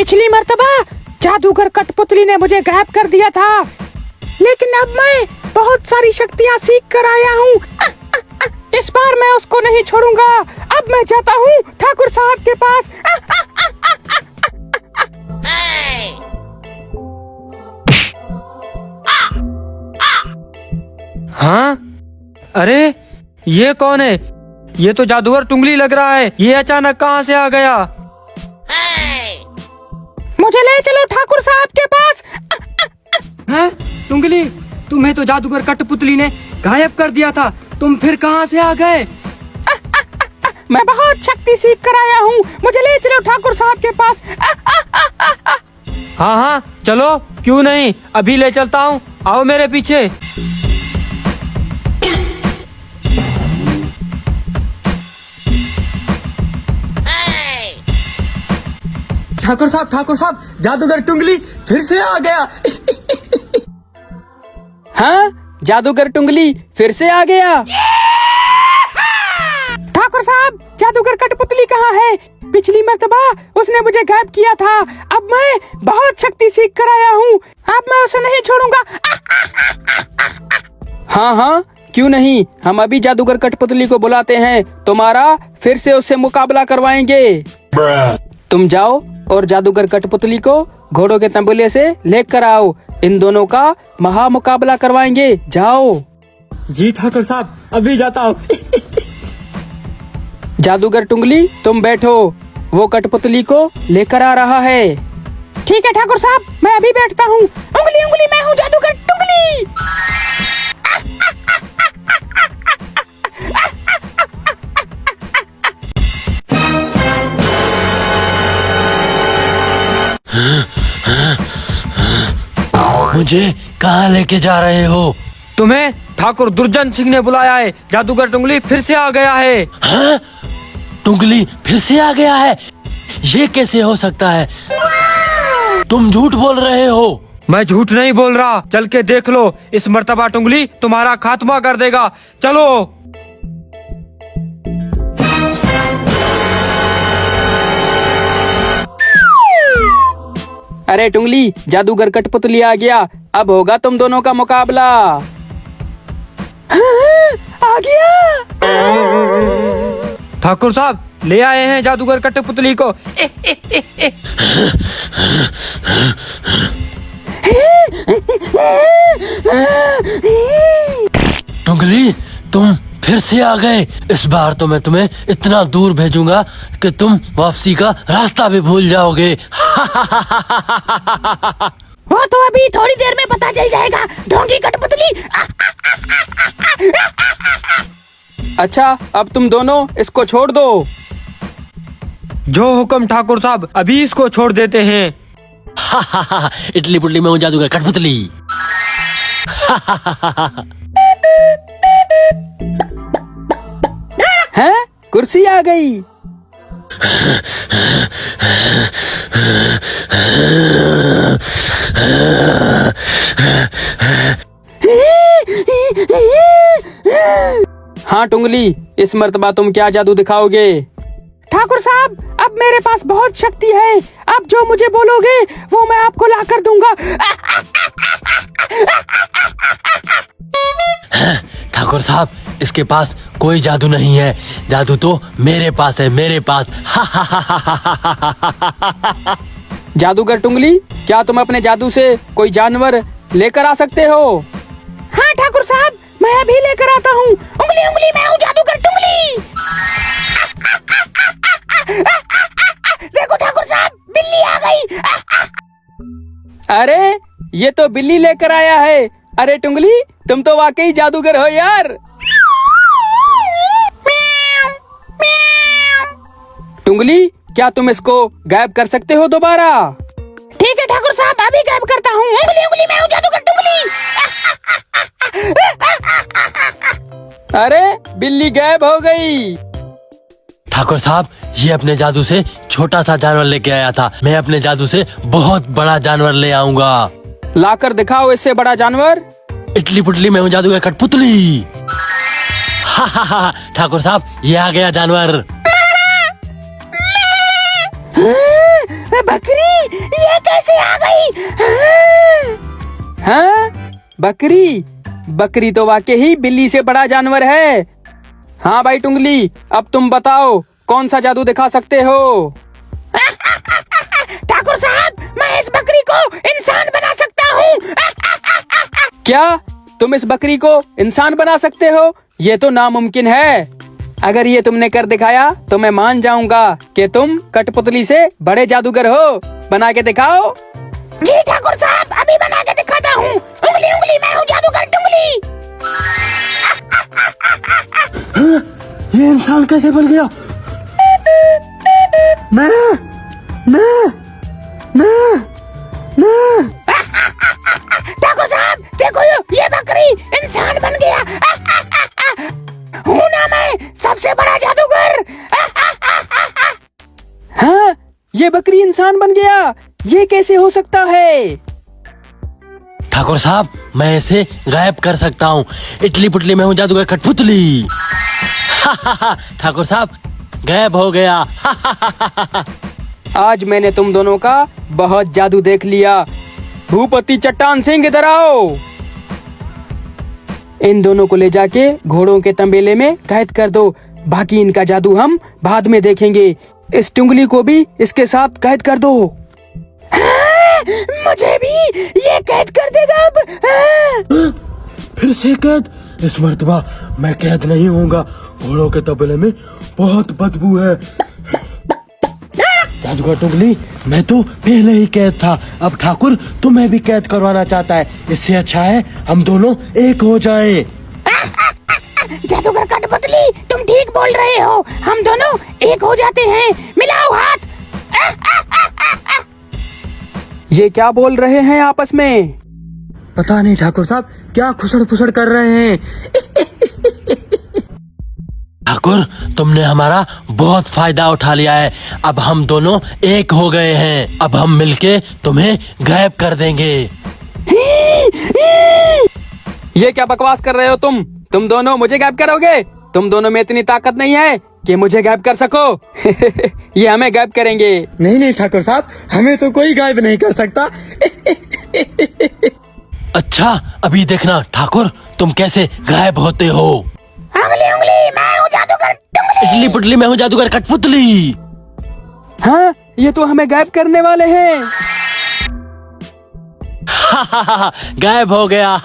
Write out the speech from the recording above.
पिछली मर्तबा जादूगर कठपुतली ने मुझे गायब कर दिया था, लेकिन अब मैं बहुत सारी शक्तियाँ सीख कर आया हूँ। इस बार मैं उसको नहीं छोड़ूंगा। अब मैं जाता हूँ ठाकुर साहब के पास। हाँ? अरे ये कौन है? ये तो जादूगर टुंगली लग रहा है। ये अचानक कहाँ से आ गया? मुझे ले चलो ठाकुर साहब के पास। हैं? टुंगली, तुम्हें तो जादूगर कठपुतली ने गायब कर दिया था। तुम फिर कहाँ से आ गए? मैं बहुत शक्ति सीख कर आया हूँ। मुझे ले चलो ठाकुर साहब के पास। हाँ हाँ चलो, क्यों नहीं, अभी ले चलता हूँ। आओ मेरे पीछे। ठाकुर साहब, जादूगर टुंगली फिर से आ गया। हाँ, जादूगर टुंगली फिर से आ गया। ठाकुर साहब, जादूगर कठपुतली कहाँ है? पिछली मर्तबा उसने मुझे गायब किया था। अब मैं बहुत शक्ति सीख कर आया हूँ। अब मैं उसे नहीं छोड़ूंगा। हाँ हाँ, क्यों नहीं, हम अभी जादूगर कठपुतली को बुलाते हैं। तुम्हारा फिर से उससे मुकाबला करवाएंगे। तुम जाओ और जादूगर कठपुतली को घोड़ों के तंबुले से लेकर आओ। इन दोनों का महा मुकाबला करवाएंगे। जाओ। जी ठाकुर साहब, अभी जाता हूँ। जादूगर टुंगली, तुम बैठो, वो कठपुतली को लेकर आ रहा है। ठीक है ठाकुर साहब, मैं अभी बैठता हूँ। उंगली उंगली मैं हूँ जादूगर टुंगली। मुझे कहाँ लेके जा रहे हो? तुम्हें ठाकुर दुर्जन सिंह ने बुलाया है। जादूगर टुंगली फिर से आ गया है। हाँ? टुंगली फिर से आ गया है? ये कैसे हो सकता है? तुम झूठ बोल रहे हो। मैं झूठ नहीं बोल रहा, चल के देख लो। इस मर्तबा टुंगली तुम्हारा खात्मा कर देगा। चलो। अरे टुंगली, जादूगर कठपुतली आ गया। अब होगा तुम दोनों का मुकाबला। आ गया। ठाकुर साहब, ले आए हैं जादूगर कठपुतली को। टुंगली, तुम फिर से आ गए। इस बार तो मैं तुम्हें इतना दूर भेजूंगा कि तुम वापसी का रास्ता भी भूल जाओगे। वो तो अभी थोड़ी देर में पता चल जाएगा, ढोंगी कठपुतली। अच्छा, अब तुम दोनों इसको छोड़ दो। जो हुक्म ठाकुर साहब, अभी इसको छोड़ देते हैं। इटली पुटली में हूँ जादूगर कठपुतली। हैं? कुर्सी आ गई। हाँ टुंगली, इस मर्तबा तुम क्या जादू दिखाओगे? ठाकुर साहब, अब मेरे पास बहुत शक्ति है। अब जो मुझे बोलोगे वो मैं आपको ला कर दूंगा। ठाकुर साहब, इसके पास कोई जादू नहीं है। जादू तो मेरे पास है, मेरे पास। जादूगर टुंगली, क्या तुम अपने जादू से कोई जानवर लेकर आ सकते हो? हाँ ठाकुर साहब, मैं अभी लेकर आता हूँ। उंगली उंगली मैं हूँ जादूगर टुंगली। देखो ठाकुर साहब, बिल्ली आ गई। अरे ये तो बिल्ली लेकर आया है। अरे टुंगली, तुम तो वाकई जादूगर हो यार। टुंगली, क्या तुम इसको गायब कर सकते हो दोबारा? ठीक है ठाकुर साहब, अभी गायब करता हूँ। उंगली उंगली मैं हूँ जादूगर टुंगली। अरे बिल्ली गायब हो गई। ठाकुर साहब, ये अपने जादू से छोटा सा जानवर लेके आया था। मैं अपने जादू से बहुत बड़ा जानवर ले आऊंगा। लाकर दिखाओ इससे बड़ा जानवर। इटली पुटली में हूँ जादूगर कठपुतली। ठाकुर साहब, ये आ गया जानवर। बकरी, ये कैसे आ गई? हाँ बकरी, बकरी तो वाकई ही बिल्ली से बड़ा जानवर है। हाँ भाई टुंगली, अब तुम बताओ कौन सा जादू दिखा सकते हो? ठाकुर साहब, मैं इस बकरी को इंसान बना सकता हूँ। क्या तुम इस बकरी को इंसान बना सकते हो? ये तो नामुमकिन है। अगर ये तुमने कर दिखाया तो मैं मान जाऊंगा कि तुम कठपुतली से बड़े जादूगर हो। बना के दिखाओ। जी ठाकुर साहब, अभी बना के दिखाता हूँ। उंगली उंगली, मैं हूँ जादूगर टुंगली। ये इंसान कैसे बन गया? ठाकुर साहब देखो, ये बकरी इंसान बन गया। हूँ ना मैं सबसे बड़ा जादूगर। हाँ, ये बकरी इंसान बन गया। ये कैसे हो सकता है? ठाकुर साहब, मैं इसे गायब कर सकता हूँ। इटली पुटली में हूँ जादूगर कठपुतली। ठाकुर साहब, गायब हो गया। आज मैंने तुम दोनों का बहुत जादू देख लिया। भूपति चट्टान सिंह, इधर आओ। इन दोनों को ले जाके घोड़ों के तंबेले में कैद कर दो। बाकी इनका जादू हम बाद में देखेंगे। इस टुंगली को भी इसके साथ कैद कर दो। मुझे भी ये कैद कर देगा अब। फिर से कैद? इस मर्तबा मैं कैद नहीं होऊंगा। घोड़ों के तबेले में बहुत बदबू है। जादूगर टुंगली, मैं तो पहले ही कैद था। अब ठाकुर तुम्हें भी कैद करवाना चाहता है। इससे अच्छा है हम दोनों एक हो जाएं। जादूगर कठपुतली, तुम ठीक बोल रहे हो। हम दोनों एक हो जाते हैं। मिलाओ हाथ। ये क्या बोल रहे हैं आपस में? पता नहीं ठाकुर साहब, क्या खुसड़ फुसड़ कर रहे हैं। ठाकुर, तुमने हमारा बहुत फायदा उठा लिया है। अब हम दोनों एक हो गए हैं। अब हम मिलके तुम्हें गायब कर देंगे। ये क्या बकवास कर रहे हो तुम? तुम दोनों मुझे गायब करोगे? तुम दोनों में इतनी ताकत नहीं है कि मुझे गायब कर सको। ये हमें गायब करेंगे। नहीं नहीं ठाकुर साहब, हमें तो कोई गायब नहीं कर सकता। अच्छा, अभी देखना ठाकुर तुम कैसे गायब होते हो। उंगली उंगली, मैं हूँ जादूगर टुंगली। इटली पुटली में हूँ जादूगर कठपुतली। हाँ, ये तो हमें गायब करने वाले हैं। गायब हो गया।